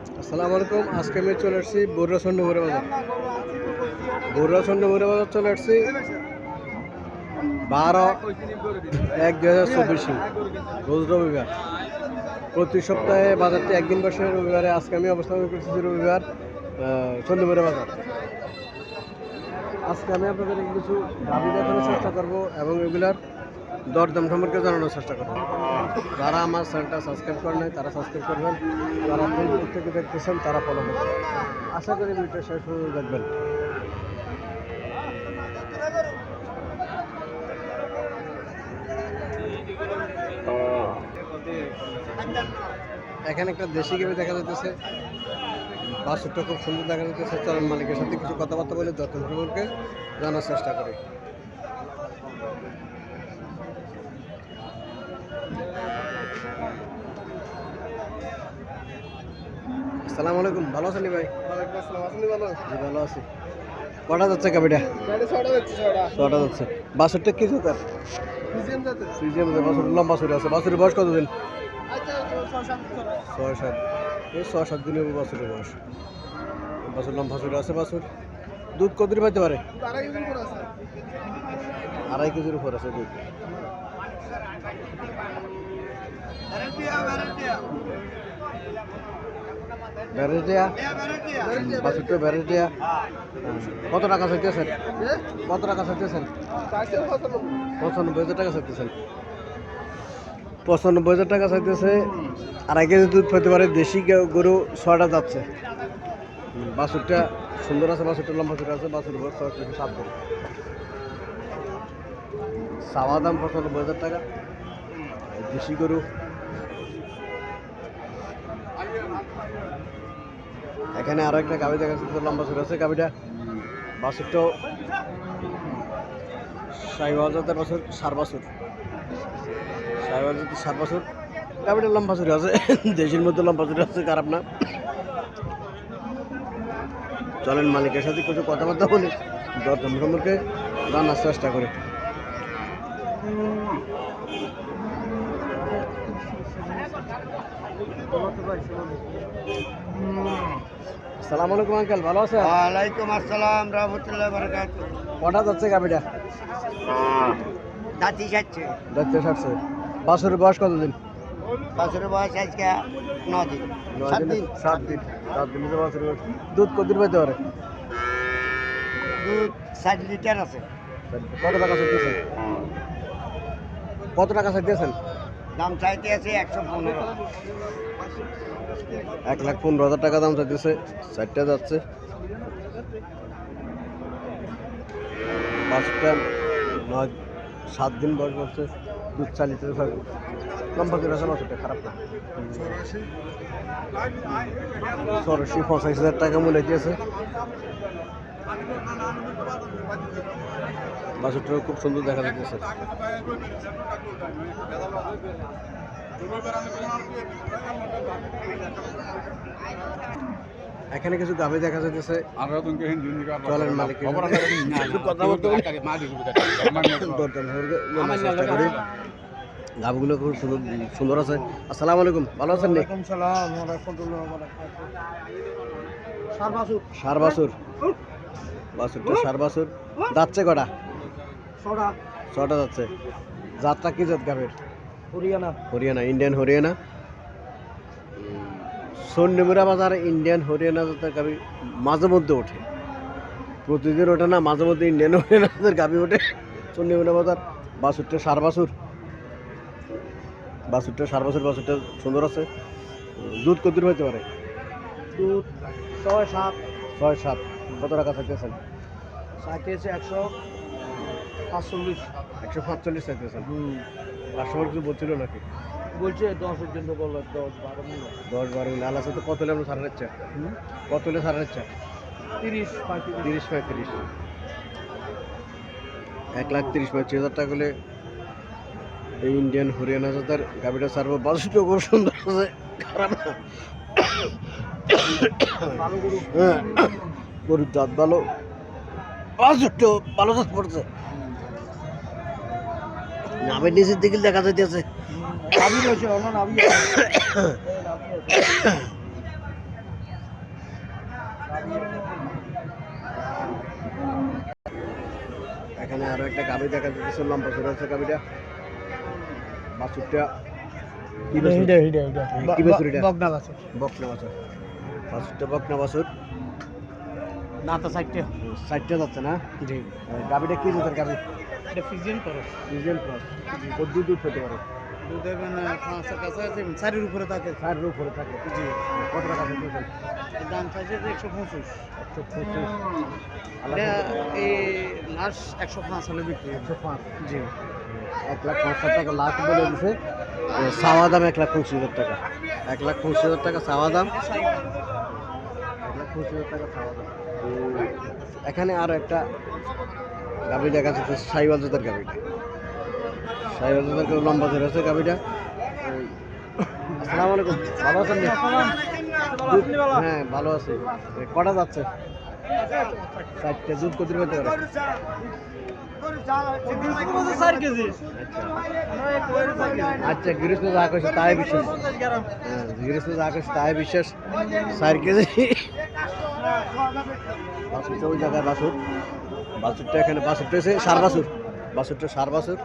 আসসালামু আলাইকুম। আজকে আমি চলে আসছি বরুড়া বাজার। বরুড়া চলে আসছি 12/1/2024 রোজ রবিবার। প্রতি সপ্তাহে বাজারটি একদিন বসে রবিবারে। আজকে আমি অবস্থান করতেছি রবিবার চন্ডীমুড়া বাজার। আজকে আমি আপনাদের কিছু গাভী দেখানোর চেষ্টা করবো এবং এগুলার দরদাম সম্পর্কে জানানোর চেষ্টা করবো। যারা আমার চ্যানেলটা সাবস্ক্রাইব করে নাই তারা সাবস্ক্রাইব করবেন, যারা ফেসবুক থেকে দেখতেছেন তারা ফলো করবেন। আশা করি ভিডিওটা শেষ পর্যন্ত দেখবেন। এখানে একটা দেশি গাভী দেখা যাচ্ছে, বাছুরটা খুব সুন্দর দেখা যাচ্ছে। চলন মালিকের সাথে কিছু কথাবার্তা বলে দরদাম সম্পর্কে জানার চেষ্টা করি। আসসালামু আলাইকুম, ভালো আছেন ভাই? জি ভালো আছি। কটা যাচ্ছে গাভিটা? ছটা যাচ্ছে। বাছুরটা কি জাতের? ফ্রিজিয়াম বাছুর, লম্বা বাছুর আছে। বাছুরের বয়স কতদিন? 6-7। এই 6-7 দিনের বাছুরের বয়স। বাছুর লম্বা বাছুর আছে। বাছুর দুধ কতদিন পাইতে পারে? 2.5 কেজির উপর আছে দুধ। ব্যারেটিয়া বাছুরটা ব্যারেটিয়া। কত টাকা চাইতেছেন? কত টাকা চাইতেছেন? 95,000 টাকা চাইতেছেন। 95,000 টাকা চাইতেছে। 2.5 কেজি দুধ পেতে পারে। দেশি গরু 6টা যাচ্ছে। বাছুরটা সুন্দর আছে। বাছুরটা লম্বা বাছুর আছে। বাছুর বয়স 6 থেকে 7 দিন। চাওয়া দাম 95,000 টাকা। দেশি গরু। এখানে আরো একটা গাভী দেখা যাচ্ছে, লম্বা বাছুর আছে। গাভীটা বাছুরটাও সাইওয়াল জাতের বাছুর, সার বাছুর। সাইওয়াল জাতের সার বাছুর। গাভীটা লম্বা বাছুর আছে। দেশির মধ্যে লম্বা বাছুর আছে, খারাপ না। চলেন মালিকের সাথে কিছু কথাবার্তা বলি, দরদাম সম্পর্কে জানার চেষ্টা করি। আসসালামু আলাইকুম আঙ্কেল, ভালো আছেন? ওয়ালাইকুম আসসালাম রহমতুল্লাহ বারাকাতু। কটা যাচ্ছে গাভীটা? দাঁতি যাচ্ছে। যাচ্ছে 60। বাছুরের বয়স কতদিন? বছরের বয়স আজকে 9 দিন। 7 দিন। 7 দিন। 7 দিন বাছুরের বয়স। দুধ কতদিন পাইতে পারে? দুধ 60 লিটার আছে। কত টাকা চাইতেছেন? কত টাকা চাইতেছেন? দাম চাইতে আছে 115। 1,15,000 টাকা দাম চাইতেছে। 4টা যাচ্ছে। বাছুরটা 7 দিন বয়স বলছে। দুধ 4 লিটার থাকবে। লম্বা করে আছে বাছুরটা, খারাপ না। 85,000 টাকা মূল্য দিয়েছে। বাছুরটাও খুব সুন্দর দেখা যাচ্ছে। এখানে কিছু গাভী দেখা যাচ্ছে। চলেন মালিক গাভীগুলো খুব সুন্দর সুন্দর আছে। আসসালামু আলাইকুম, ভালো আছেন? সার বাছুর। বাছুরটা সার বাছুর। যাচ্ছে কটা? 6টা যাচ্ছে। জাতটা কি জাত গাভীর? হরিয়ানা, ইন্ডিয়ান হরিয়ানা। চন্ডীমুড়া বাজারে ইন্ডিয়ান হরিয়ানা জাতের গাভী মাঝে মধ্যে ওঠে, প্রতিদিন ওঠে না, মাঝে মধ্যে ইন্ডিয়ান হরিয়ানা জাতের গাভী ওঠে চন্ডীমুড়া বাজার। বাছুরটা সার বাছুর। বাছুরটা সার বাছুর। বাছুরটা সুন্দর আছে। দুধ কত হইতে পারে? দুধ 6-7। 6-7। কত টাকা চাইতেছেন? চাইতেছে 145। 145 চাইতেছেন। কাস্টমার কিছু বলছিল নাকি? বলছে 10-এর জন্য বললো, 10-12 মিনিট। 10-12 মিনিট। আলাদা তো কত হলে আমরা ছাড়া নিচ্ছা? কত হলে ছাড়া নিচ্ছা? 30-35। 1,30,35,000 টাকা হলে এই ইন্ডিয়ান হরিয়ানা জাতের গাভীটা ছাড়বো। বাছুরটা খুব সুন্দর আছে, খারাপ না। হ্যাঁ, গরুর জাত ভালো। বাছুরটা ভালো জাত পড়ছে। নামের নিচের দিকে দেখা যাইতেছে। আরো একটা গাভি দেখা যাচ্ছে, লম্বা চড়া আছে গাভিটা। বাছুরটা কি বাছুর? কি বাছুর এটা? বকনা বাছুর। বাছুরটা বকনা বাছুর। না তো সাইডে 60টা যাচ্ছে না? জি গাভিটা কি জাতের গাভি? এটা ফিজিয়ান ক্রস ফ্রিজিয়ান ক্রস। কত দুধ হতে পারে? দুধ দেবেন 5 কাছে আছে 4 এর উপরে থাকে। 4 এর উপরে থাকে। জি কত টাকা দিতেছেন? এর দাম চাইছে যে 125 125। এটা এই লাস্ট 105 হলে বিক্রি হবে। 105। জি 1,05,000 টাকা লাখ বলে দিছে। চাওয়া দাম 1,25,000 টাকা। 1,25,000 টাকা চাওয়া দাম। 1,25,000 টাকা চাওয়া দাম। এখানে আরো একটা গাভি দেখা যাচ্ছে, সাইওয়াল জাতের গাভিটা। সাইওয়াল জাতের গাভি, লম্বা ধরে আছে গাভিটা। আসসালামু আলাইকুম, ভালো আছেন? হ্যাঁ ভালো আছি। কটা যাচ্ছে? 4টে। দুধ কত পেতে পারে? আচ্ছা, গৃহস্থ যা করছে তাই বিশ্বাস। হ্যাঁ, গৃহস্থ যা করছে তাই বিশ্বাস। 4 কেজি। বাছুরটা ওই জায়গায় বাছুর। বাছুরটা এখানে, বাছুরটা হচ্ছে সার বাছুর। বাছুরটা সার বাছুর।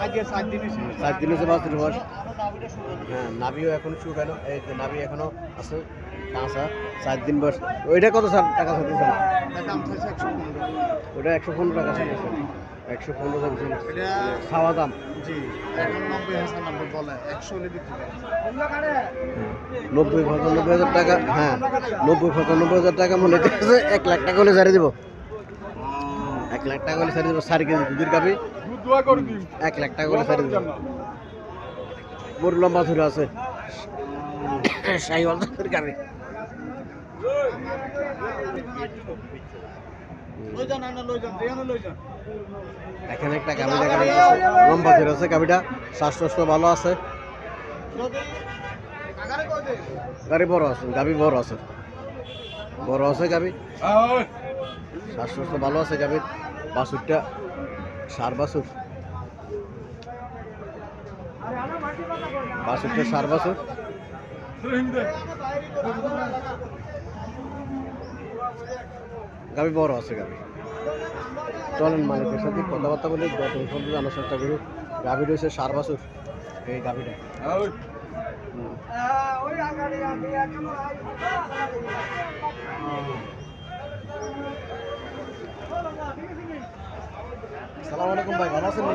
আজকে 7 দিন 4 দিন হচ্ছে বাছুর বয়স। হ্যাঁ, নাভিও এখন শুকানো, এই যে নাভি এখনো আছে কাঁচা। 4 দিন বয়স। ওইটা কত টাকা চাইতেছেন? দাম চাইছে 115 ওটা 115 টাকা চাইতেছেন। 115 চাইতেছেন এটা খাওয়া দাম। জি এখন 90,000 বলে 100 হলে বিক্রি করে 90,000 টাকা। হ্যাঁ, 90,000 টাকা মনে করছে 1 লাখ টাকা হলে ছাড়ে দিব। 1 লাখ টাকা হলে ছাড়ে দিব। 4 কেজি দুধের গাভি 1 লাখ টাকা হলে ছাড়ে দিব। বড় লম্বা ধরে আছে সাইওয়াল দুধের গাভি। এখানে একটা গাভি দেখা যাচ্ছে, লম্বা ধরে আছে গাভিটা। শ্বাস ভালো আছে। গাড়ি বড় আছে, গাভি বড় আছে, বড় আছে গাভি। শ্বাস ভালো আছে গাভির। বাছুরটা সার বাছুর। বাছুরটা সার বাছুর। গাভি বড় আছে গাভি। চলেন মালিকের সাথে কথাবার্তা বলে জানার চেষ্টা করি। গাভি রয়েছে সার বাছুর এই গাভিটা। আসসালামু আলাইকুম ভাই, ভালো আছেন?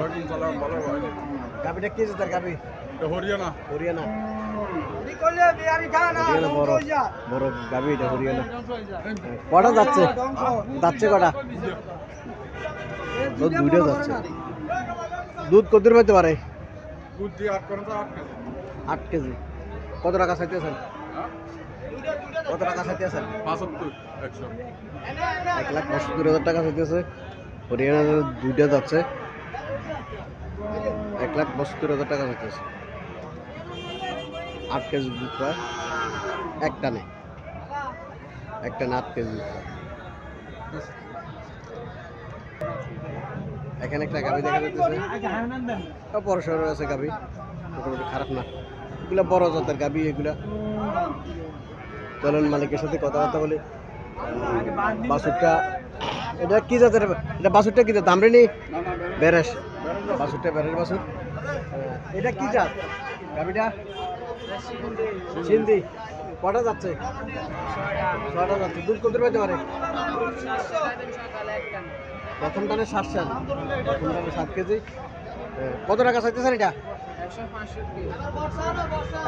গাভিটা কি জাতের গাভি? হরিয়ানা হরিয়ানা। হরিয়ানা বড় বড় গাভি এটা, হরিয়ানা। কটা যাচ্ছে? যাচ্ছে কটা? দুধ দুইটা যাচ্ছে। দুধ কত দূর পেতে পারে? দুধ দিয়ে 8 করে 8 কেজি। কত টাকা চাইতেছেন? কত টাকা চাইতেছেন? 75 100 1,75,000 টাকা চাইতেছে। হরিয়ানা দুইটা যাচ্ছে, 1,75,000 টাকা চাইতেছে। 8 কেজি দুধ পায় এক টানে। 8 কেজি। এখানে একটা গাভি দেখা যাচ্ছে, বড় সড়ো আছে গাভি, মোটামুটি খারাপ না। এগুলা বড় জাতের গাভি এগুলা। চলেন মালিকের সাথে কথাবার্তা বলি। বাছুরটা এটা কি জাতের? এটা বাছুরটা কি জাত? দামরে নি বেরেস। বাছুরটা বেরেস বাছুর। এটা কি জাত গাভিটা? সিন্ধি। কটা যাচ্ছে? 6টা যাচ্ছে। দুধ কত পেতে পারে? প্রথম টানে 7 সাল, প্রথম টানে 7 কেজি। কত টাকা চাইতেছেন এটা?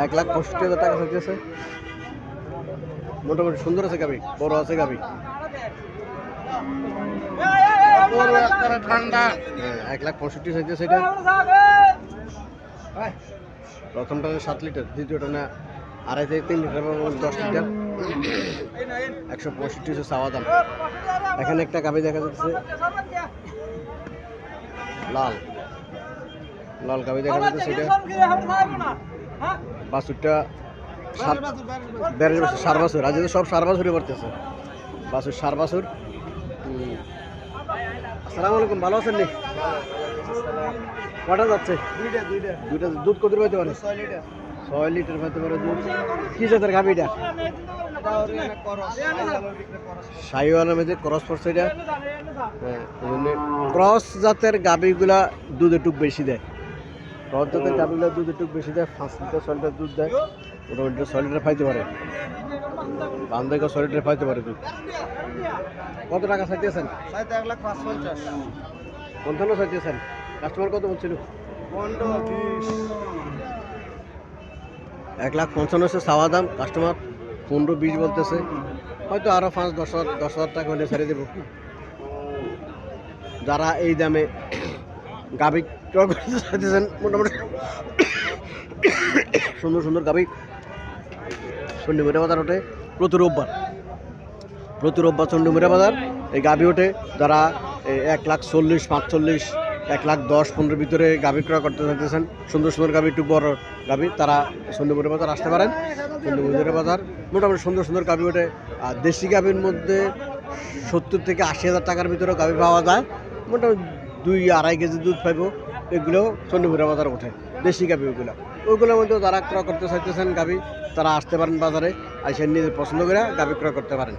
1,65,000 টাকা চাইতেছে। মোটামুটি সুন্দর আছে গাভি, বড় আছে গাভি। ঠান্ডা 1,65,000 চাইতেছে এটা। প্রথম টানে 7 লিটার, দ্বিতীয় টানে 2.5 থেকে 3 লিটার, 10 লিটার। 165 চাওয়া দাম। এখানে একটা গাভি দেখা যাচ্ছে, লাল লাল গাভি দেখা যাচ্ছে। সেটা বাছুরটা বেড়ে বছর, সার বাছুর। আজ সব সার বাছুরই পড়তেছে। বাছুর সার বাছুর। আসসালামু আলাইকুম, ভালো আছেন নি? কটা যাচ্ছে? দুইটা। দুধ কত পেতে পারে? 6 লিটার পেতে পারে দুধ। কি জাতের গাভি এটা? শাহিওয়ালের মধ্যে ক্রস পড়ছে এটা। হ্যাঁ, এই জন্যে ক্রস জাতের গাভীগুলা দুধ একটু বেশি দেয়। ক্রস জাতের গাভীগুলা দুধ একটু বেশি দেয়, 5 লিটার 6 লিটার দুধ দেয়। মোটামুটি 6 লিটার পাইতে পারে, বান থেকে 6 লিটার পাইতে পারে দুধ। কত টাকা চাইতেছেন? 55 চাইতেছেন। কাস্টমার কত বলছিল? 1,55,000 চাওয়া দাম, কাস্টমার 15-20 বলতেছে। হয়তো আরো 5-10 হাজার টাকা হলে ছেড়ে দেবো। যারা এই দামে গাভী ক্রয় করতে চাইতেছেন, মোটামুটি সুন্দর সুন্দর গাভী চন্ডিমুড়া বাজার ওঠে প্রতি রোববার। চন্ডিমুড়া বাজার এই গাভী ওঠে। যারা 1,40,000, 45,000, 1,10,15 ভিতরে গাভী ক্রয় করতে চাইতেছেন, সুন্দর সুন্দর গাভী, একটু বড় গাভী, তারা চন্ডিমুড়া বাজার আসতে পারেন। চন্ডিমুড়া বাজার মোটামুটি সুন্দর সুন্দর গাভী ওঠে। আর দেশি গাভীর মধ্যে 70 থেকে 80 হাজার টাকার ভিতরে গাভী পাওয়া যায়। মোটামুটি 2-2.5 কেজি দুধ পাইব। এগুলো চন্ডিমুড়া বাজার ওঠে দেশি গাভী। ওইগুলোর মধ্যে যারা ক্রয় করতে চাইতেছেন গাভী, তারা আসতে পারেন বাজারে, এসে নিজের পছন্দ করে গাভী ক্রয় করতে পারেন।